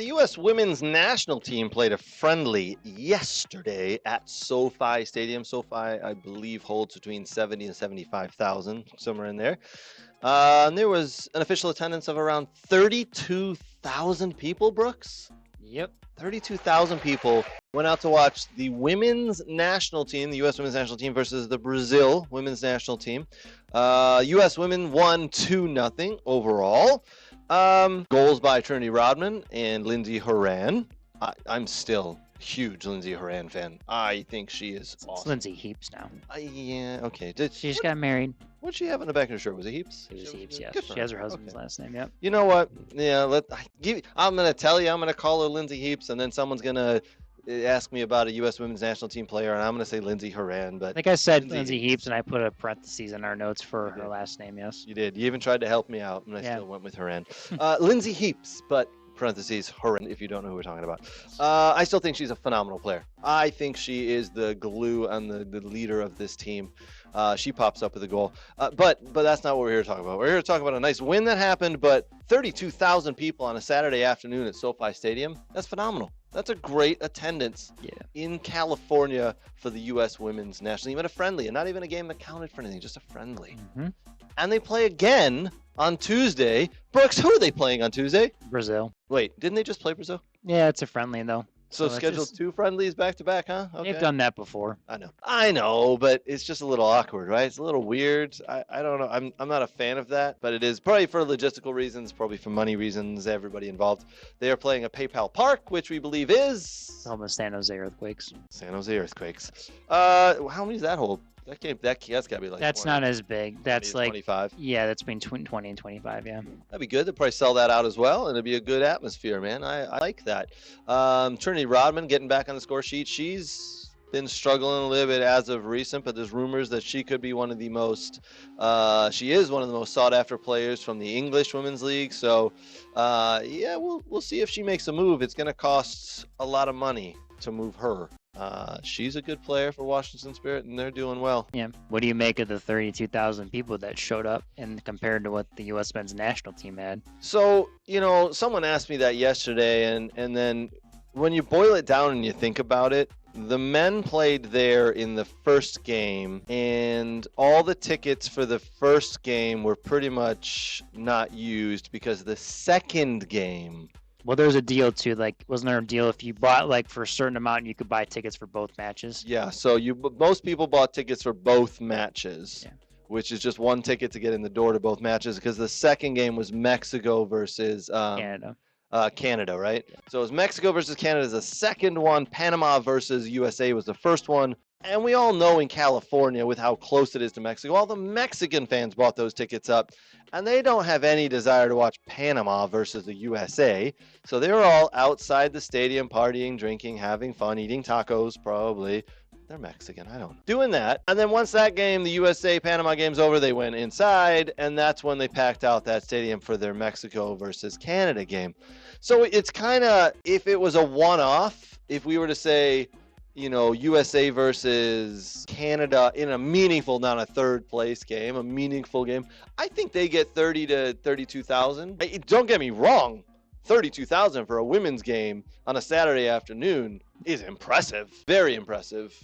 The U.S. women's national team played a friendly yesterday at SoFi Stadium. SoFi, I believe, holds between 70 and 75,000, somewhere in there. And there was an official attendance of around 32,000 people, Brooks. Yep. 32,000 people went out to watch the women's national team, the U.S. women's national team versus the Brazil women's national team. U.S. women won 2-0 overall. Goals by Trinity Rodman and Lindsey Horan. I'm still a huge Lindsey Horan fan. I think she is awesome. It's Lindsay Heaps now. Yeah, okay. She just got married. What'd she have in the back of her shirt? Was it Heaps? It was Heaps, yeah. Good for She has her. her husband's Okay. last name, yep. You know what? Yeah, I'm going to tell you, I'm going to call her Lindsay Heaps, and then someone's going to ask me about a U.S. women's national team player, and I'm going to say Lindsey Horan. But I think I said Lindsay Heaps, and I put a parentheses in our notes for her did. last name, yes. You did. You even tried to help me out, and I Yeah. still went with Horan. Lindsay Heaps, but parentheses, Horan, if you don't know who we're talking about. I still think she's a phenomenal player. I think she is the glue and the leader of this team. She pops up with a goal. But that's not what we're here to talk about. We're here to talk about a nice win that happened, but 32,000 people on a Saturday afternoon at SoFi Stadium, that's phenomenal. That's a great attendance in California for the U.S. women's national team, and a friendly, and not even a game that counted for anything, just a friendly. Mm-hmm. And they play again on Tuesday. Brooks, who are they playing on Tuesday? Brazil. Wait, didn't they just play Brazil? Yeah, it's a friendly, though. So it's scheduled just- 2 friendlies back to back, huh? Okay. They've done that before. I know, but it's just a little awkward, right? It's a little weird. I don't know. I'm not a fan of that, but it is probably for logistical reasons, probably for money reasons, everybody involved. They are playing at PayPal Park, which we believe is Home of San Jose Earthquakes. San Jose Earthquakes. How many does that hold? That game, that's got to be like That's 20, not as big. That's 20 to like 25. Yeah, that's between 20 and 25, yeah. That'd be good. They'll probably sell that out as well, and it'd be a good atmosphere, man. I like that. Trinity Rodman getting back on the score sheet. She's been struggling a little bit as of recent, but there's rumors that she could be one of the most, she is one of the most sought-after players from the English Women's League. So, yeah, we'll see if she makes a move. It's going to cost a lot of money to move her. She's a good player for Washington Spirit, and they're doing well. Yeah. What do you make of the 32,000 people that showed up and compared to what the U.S. men's national team had? So, someone asked me that yesterday, and then when you boil it down and you think about it, the men played there in the first game, and all the tickets for the first game were pretty much not used because the second game... Well, there's a deal too. Like, wasn't there a deal if you bought like for a certain amount, you could buy tickets for both matches? Yeah, so most people bought tickets for both matches, Yeah. which is just one ticket to get in the door to both matches, because the second game was Mexico versus Canada. Canada, right? So it was Mexico versus Canada is the second one. Panama versus USA was the first one. And we all know in California, with how close it is to Mexico, all the Mexican fans bought those tickets up, and they don't have any desire to watch Panama versus the USA. So they were all outside the stadium partying, drinking, having fun, eating tacos, probably. They're Mexican, I don't know. Doing that. And then once that game, the USA-Panama game's over, they went inside, and that's when they packed out that stadium for their Mexico versus Canada game. So it's kind of, if it was a one-off, if we were to say, USA versus Canada in a meaningful, not a third place game, a meaningful game, I think they get 30 to 32,000. Don't get me wrong, 32,000 for a women's game on a Saturday afternoon is impressive, very impressive.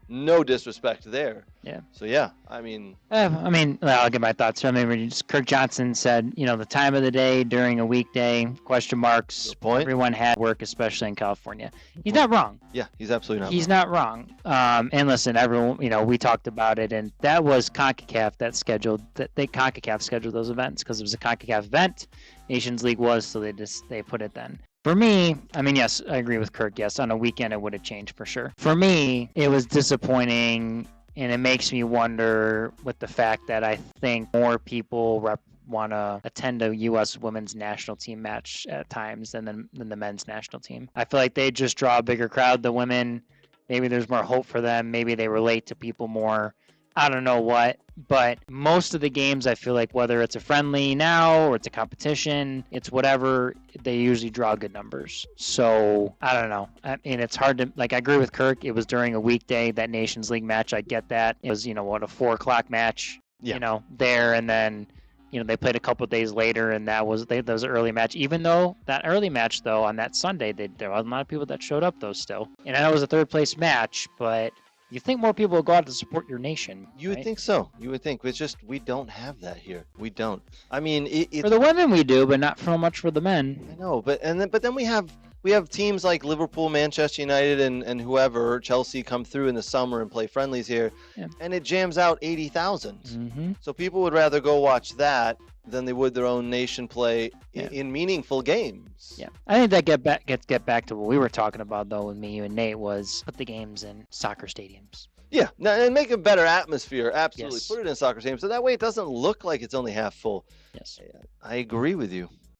No disrespect there. Yeah. So yeah, I mean, I'll get my thoughts. Kirk Johnson said, the time of the day during a weekday, question marks. Good point. Everyone had work, especially in California. He's not wrong. Yeah, he's absolutely not. He's not wrong. And listen, everyone, we talked about it, and that was CONCACAF CONCACAF scheduled those events because it was a CONCACAF event. Nations League was, so they put it then. For me, yes, I agree with Kirk. Yes, on a weekend it would have changed for sure. For me, it was disappointing, and it makes me wonder with the fact that I think more people want to attend a U.S. women's national team match at times than the men's national team. I feel like they just draw a bigger crowd. The women, maybe there's more hope for them. Maybe they relate to people more. I don't know what, but most of the games, I feel like whether it's a friendly now or it's a competition, it's whatever, they usually draw good numbers. So I don't know. It's hard to, I agree with Kirk. It was during a weekday, that Nations League match. I get that. It was, a 4:00 match, Yeah. there, and then they played a couple days later, and that was an early match. Even though that early match, though, on that Sunday, there were a lot of people that showed up, though, still. And I know it was a third place match, but you think more people will go out to support your nation. You would think so. You would think. It's just we don't have that here. We don't. I mean, for the women we do, but not so much for the men. I know, but then we have teams like Liverpool, Manchester United, and whoever, Chelsea, come through in the summer and play friendlies here, and it jams out 80,000. Mm-hmm. So people would rather go watch that than they would their own nation play in meaningful games. Yeah, I think that get back to what we were talking about, though, with me, you and Nate, was put the games in soccer stadiums. Yeah, and make a better atmosphere. Absolutely. Yes. Put it in a soccer stadium so that way it doesn't look like it's only half full. Yes. I agree with you.